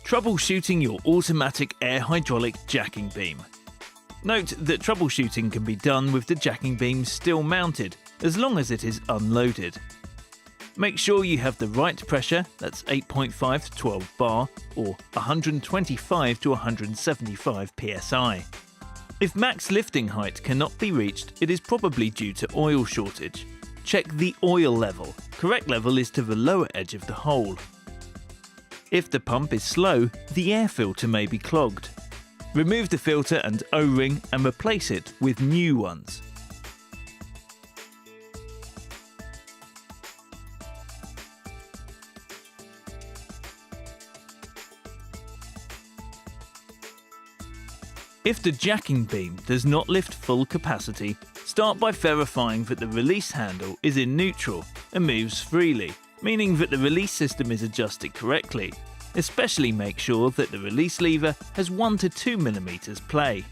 Troubleshooting your automatic air hydraulic jacking beam. Note that troubleshooting can be done with the jacking beam still mounted, as long as it is unloaded. Make sure you have the right pressure, that's 8.5 to 12 bar, or 125 to 175 psi. If max lifting height cannot be reached, it is probably due to oil shortage. Check the oil level. Correct level is to the lower edge of the hole. If the pump is slow, the air filter may be clogged. Remove the filter and O-ring and replace it with new ones. If the jacking beam does not lift full capacity, start by verifying that the release handle is in neutral and moves freely, meaning that the release system is adjusted correctly. Especially make sure that the release lever has 1 to 2 mm play.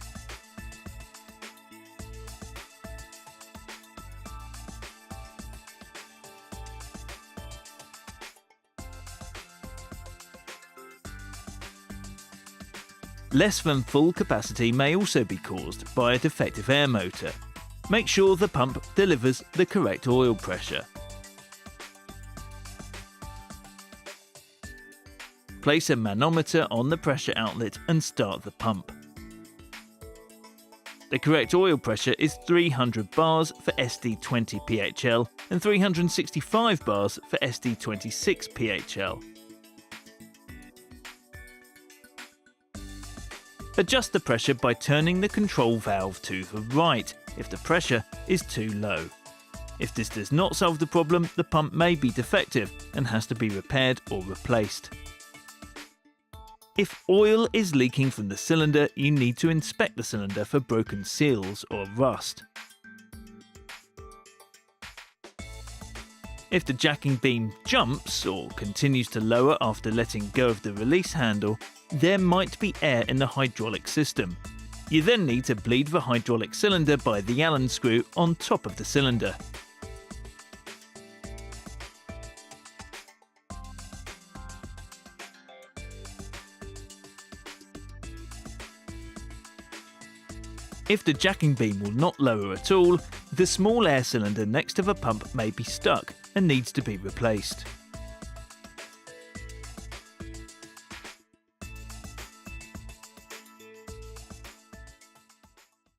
Less than full capacity may also be caused by a defective air motor. Make sure the pump delivers the correct oil pressure. Place a manometer on the pressure outlet and start the pump. The correct oil pressure is 300 bars for SD20 PHL and 365 bars for SD26 PHL. Adjust the pressure by turning the control valve to the right if the pressure is too low. If this does not solve the problem, the pump may be defective and has to be repaired or replaced. If oil is leaking from the cylinder, you need to inspect the cylinder for broken seals or rust. If the jacking beam jumps or continues to lower after letting go of the release handle, there might be air in the hydraulic system. You then need to bleed the hydraulic cylinder by the Allen screw on top of the cylinder. If the jacking beam will not lower at all, the small air cylinder next to the pump may be stuck and needs to be replaced.